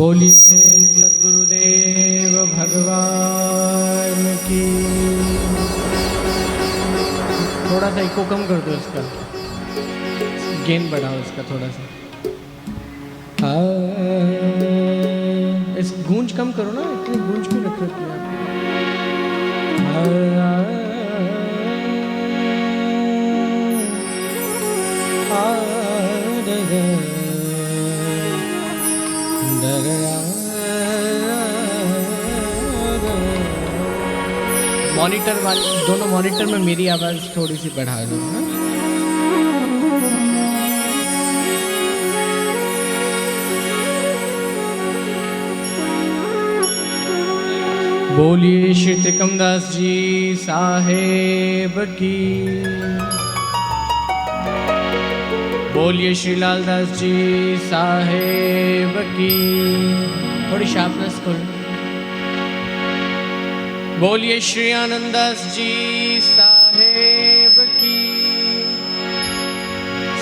बोलिए सद्गुरुदेव भगवान की। थोड़ा सा इको कम कर दो, इसका गेन बढ़ाओ इसका थोड़ा सा। इस गूंज कम करो ना, इतनी गूंज क्यों रख रखी है मॉनिटर वाले दोनों मॉनिटर में मेरी आवाज़ थोड़ी सी बढ़ा दो ना। बोलिए श्री त्रिकमदास जी साहेब की। बोलिए श्री लालदास जी साहेब की। थोड़ी शार्पनेस करो। बोलिए श्री आनंददास जी साहेब की।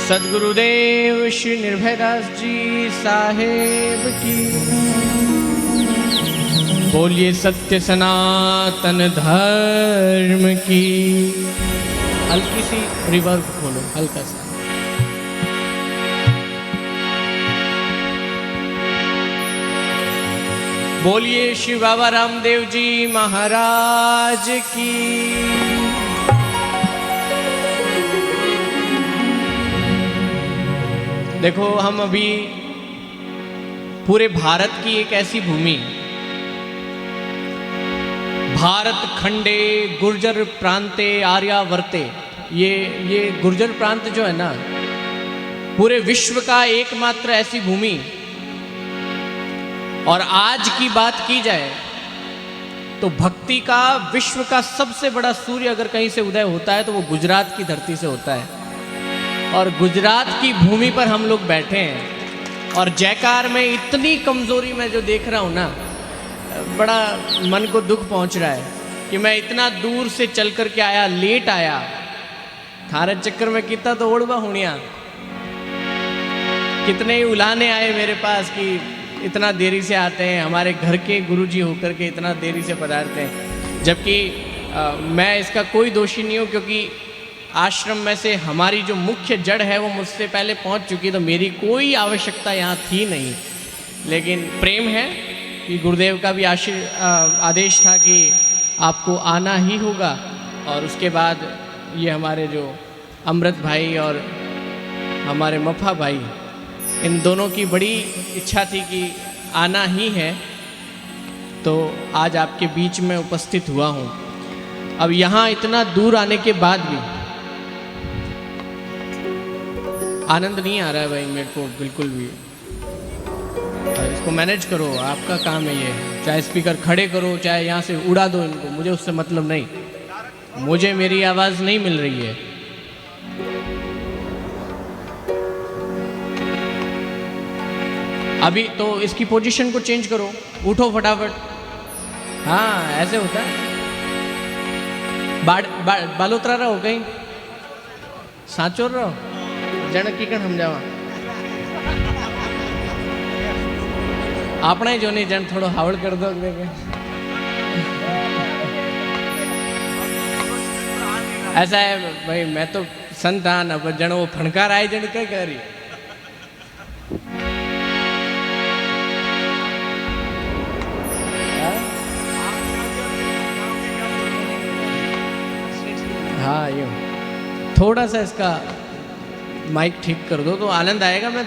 सद्गुरुदेव श्री निर्भयदास जी साहेब की। बोलिए सत्य सनातन धर्म की। हल्की सी रिवर्ब खोलो, हल्का सा। बोलिए श्री बाबा रामदेव जी महाराज की। देखो, हम अभी पूरे भारत की एक ऐसी भूमि, भारत खंडे गुर्जर प्रांते आर्यावर्ते, ये गुर्जर प्रांत जो है ना, पूरे विश्व का एकमात्र ऐसी भूमि। और आज की बात की जाए तो भक्ति का विश्व का सबसे बड़ा सूर्य अगर कहीं से उदय होता है तो वो गुजरात की धरती से होता है। और गुजरात की भूमि पर हम लोग बैठे हैं। और जयकार में इतनी कमजोरी मैं जो देख रहा हूँ ना, बड़ा मन को दुख पहुँच रहा है कि मैं इतना दूर से चल कर के आया, लेट आया। थारे चक्कर में कितना तो ओढ़वा हुनिया, कितने ही उलाने आए मेरे पास कि इतना देरी से आते हैं, हमारे घर के गुरुजी होकर के इतना देरी से पधारते हैं। जबकि मैं इसका कोई दोषी नहीं हूँ, क्योंकि आश्रम में से हमारी जो मुख्य जड़ है वो मुझसे पहले पहुँच चुकी, तो मेरी कोई आवश्यकता यहाँ थी नहीं। लेकिन प्रेम है कि गुरुदेव का भी आदेश था कि आपको आना ही होगा। और उसके बाद ये हमारे जो अमृत भाई और हमारे मफा भाई, इन दोनों की बड़ी इच्छा थी कि आना ही है, तो आज आपके बीच में उपस्थित हुआ हूँ। अब यहाँ इतना दूर आने के बाद भी आनंद नहीं आ रहा है भाई मेरे को बिल्कुल भी। इसको मैनेज करो, आपका काम है ये। चाहे स्पीकर खड़े करो, चाहे यहाँ से उड़ा दो इनको, मुझे उससे मतलब नहीं। मुझे मेरी आवाज़ नहीं मिल रही है। अभी तो इसकी पोजीशन को चेंज करो, उठो फटाफट। हाँ, ऐसे होता है। बालोतरा रहो, कहीं साचोर रहो, जन की कण समझावा। अपना ही जो नहीं जन थोड़ो हावड़ कर दो। ऐसा है भाई, मैं तो संतान, अब जन वो फणकार आए जन क्या कह रही। हाँ, यूँ थोड़ा सा इसका माइक ठीक कर दो तो आनंद आएगा। मैं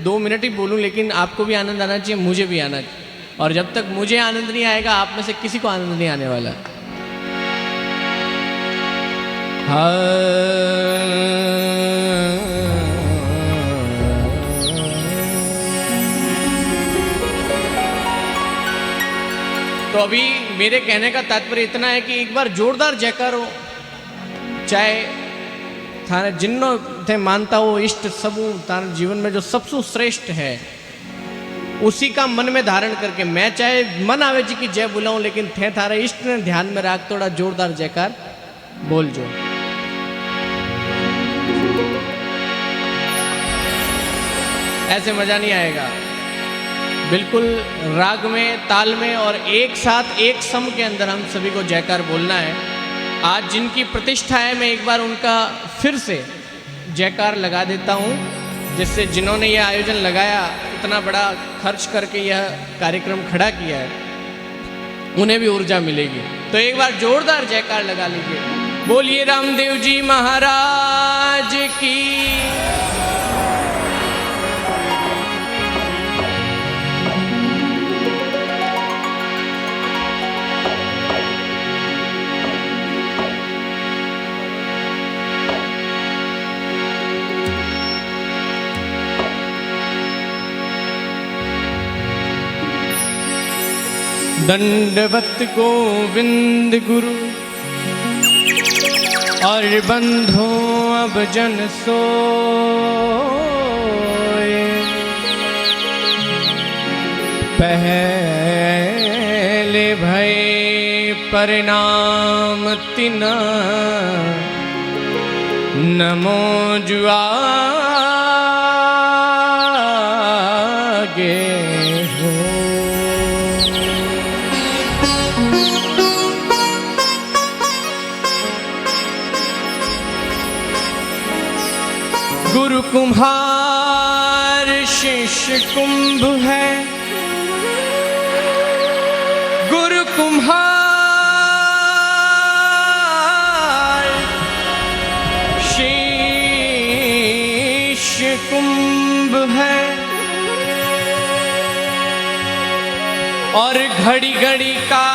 दो मिनट ही बोलूँ, लेकिन आपको भी आनंद आना चाहिए, मुझे भी आना चाहिए। और जब तक मुझे आनंद नहीं आएगा, आप में से किसी को आनंद नहीं आने वाला। तो अभी मेरे कहने का तात्पर्य इतना है कि एक बार जोरदार जयकार हो। चाहे थाने जिन्नो थे मानता हो इष्ट सबू तारे जीवन में जो सबसे श्रेष्ठ है, उसी का मन में धारण करके, मैं चाहे मन आवे जी की जय बुलाऊं, लेकिन थे थारे इष्ट ने ध्यान में रख थोड़ा जोरदार जयकार बोल जो। ऐसे मजा नहीं आएगा। बिल्कुल राग में, ताल में और एक साथ एक सम के अंदर हम सभी को जयकार बोलना है। आज जिनकी प्रतिष्ठा है, मैं एक बार उनका फिर से जयकार लगा देता हूँ, जिससे जिन्होंने यह आयोजन लगाया, इतना बड़ा खर्च करके यह कार्यक्रम खड़ा किया है, उन्हें भी ऊर्जा मिलेगी। तो एक बार जोरदार जयकार लगा लीजिए। बोलिए रामदेव जी महाराज की। दंडवत गोविंद गुरु और बंधो अब जन सोए, पहले भय परिणाम तिना, नमो जुआगे हो। गुरु कुम्हार शिष्य कुंभ है, गुरु कुम्हार शिष्य कुंभ है, और घड़ी घड़ी काड़े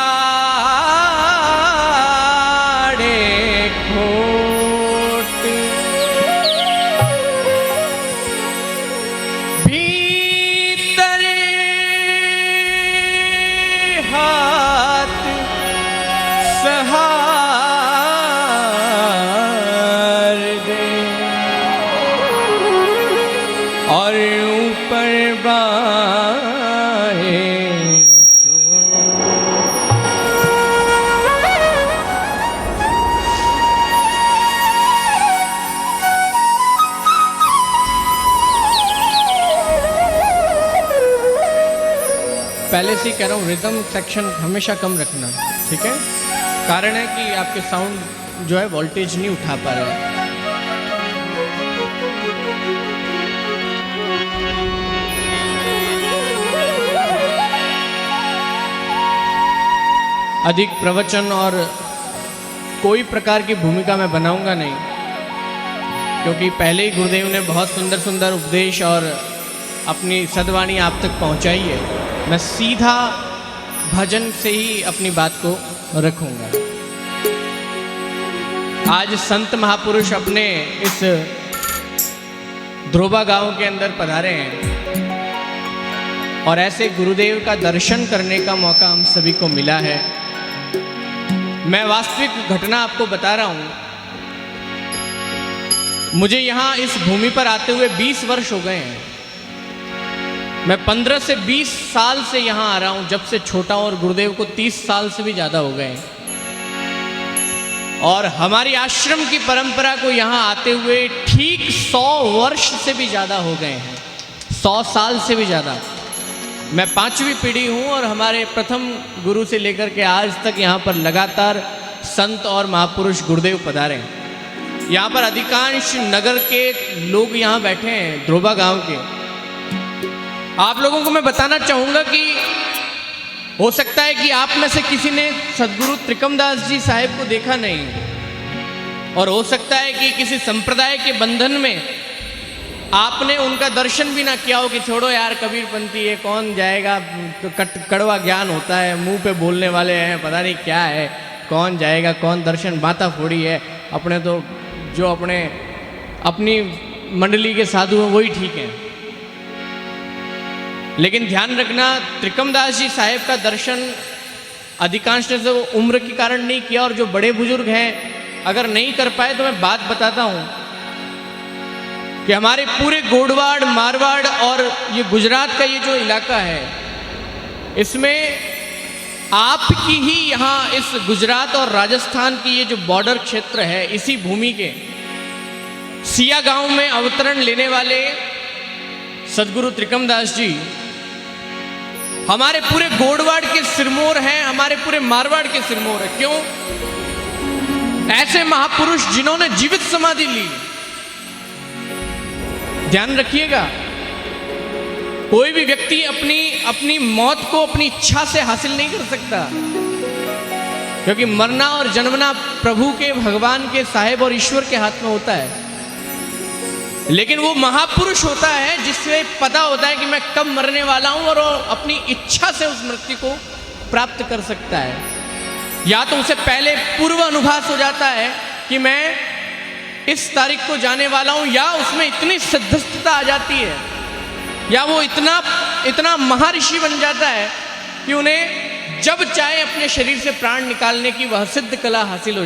खोट, सहार दे, और ऊपर बाहे पहले से ही कह रहा हूँ, रिदम सेक्शन हमेशा कम रखना, ठीक है। कारण है कि आपके साउंड जो है वोल्टेज नहीं उठा पा रहे हैं। अधिक प्रवचन और कोई प्रकार की भूमिका मैं बनाऊंगा नहीं, क्योंकि पहले ही गुरुदेव ने बहुत सुंदर सुंदर उपदेश और अपनी सद्वाणी आप तक पहुंचाई है। मैं सीधा भजन से ही अपनी बात को रखूंगा। आज संत महापुरुष अपने इस ध्रुवा गांव के अंदर पधारे हैं, और ऐसे गुरुदेव का दर्शन करने का मौका हम सभी को मिला है। मैं वास्तविक घटना आपको बता रहा हूं। मुझे यहां इस भूमि पर आते हुए 20 वर्ष हो गए हैं। मैं 15 से 20 साल से यहाँ आ रहा हूँ, जब से छोटा, और गुरुदेव को 30 साल से भी ज़्यादा हो गए। और हमारी आश्रम की परंपरा को यहाँ आते हुए ठीक 100 वर्ष से भी ज़्यादा हो गए हैं, 100 साल से भी ज़्यादा। मैं 5वीं पीढ़ी हूँ, और हमारे प्रथम गुरु से लेकर के आज तक यहाँ पर लगातार संत और महापुरुष गुरुदेव पधारे हैं। यहाँ पर अधिकांश नगर के लोग यहाँ बैठे हैं, ध्रुवा गाँव के। आप लोगों को मैं बताना चाहूँगा कि हो सकता है कि आप में से किसी ने सद्गुरु त्रिकमदास जी साहिब को देखा नहीं, और हो सकता है कि किसी संप्रदाय के बंधन में आपने उनका दर्शन भी ना किया हो कि छोड़ो यार कबीरपंथी है, कौन जाएगा, कड़वा ज्ञान होता है, मुंह पे बोलने वाले हैं, पता नहीं क्या है, कौन जाएगा, कौन दर्शन, माता फोड़ी है, अपने तो जो अपने अपनी मंडली के साधु हैं वही ठीक हैं। लेकिन ध्यान रखना, त्रिकमदास जी साहेब का दर्शन अधिकांश ने तो उम्र के कारण नहीं किया, और जो बड़े बुजुर्ग हैं अगर नहीं कर पाए तो मैं बात बताता हूँ कि हमारे पूरे गोडवाड़, मारवाड़ और ये गुजरात का ये जो इलाका है, इसमें आपकी ही यहाँ इस गुजरात और राजस्थान की ये जो बॉर्डर क्षेत्र है, इसी भूमि के सिया गांव में अवतरण लेने वाले सद्गुरु त्रिकमदास जी हमारे पूरे गोडवाड़ के सिरमौर हैं, हमारे पूरे मारवाड़ के सिरमौर है। क्यों? ऐसे महापुरुष जिन्होंने जीवित समाधि ली। ध्यान रखिएगा, कोई भी व्यक्ति अपनी मौत को अपनी इच्छा से हासिल नहीं कर सकता, क्योंकि मरना और जन्मना प्रभु के, भगवान के, साहेब और ईश्वर के हाथ में होता है। लेकिन वो महापुरुष होता है जिससे पता होता है कि मैं कब मरने वाला हूं, और वो अपनी इच्छा से उस मृत्यु को प्राप्त कर सकता है। या तो उसे पहले पूर्व अनुभास हो जाता है कि मैं इस तारीख को जाने वाला हूं, या उसमें इतनी सिद्धता आ जाती है, या वो इतना महर्षि बन जाता है कि उन्हें जब चाहे अपने शरीर से प्राण निकालने की वह सिद्ध कला हासिल हो जाती है।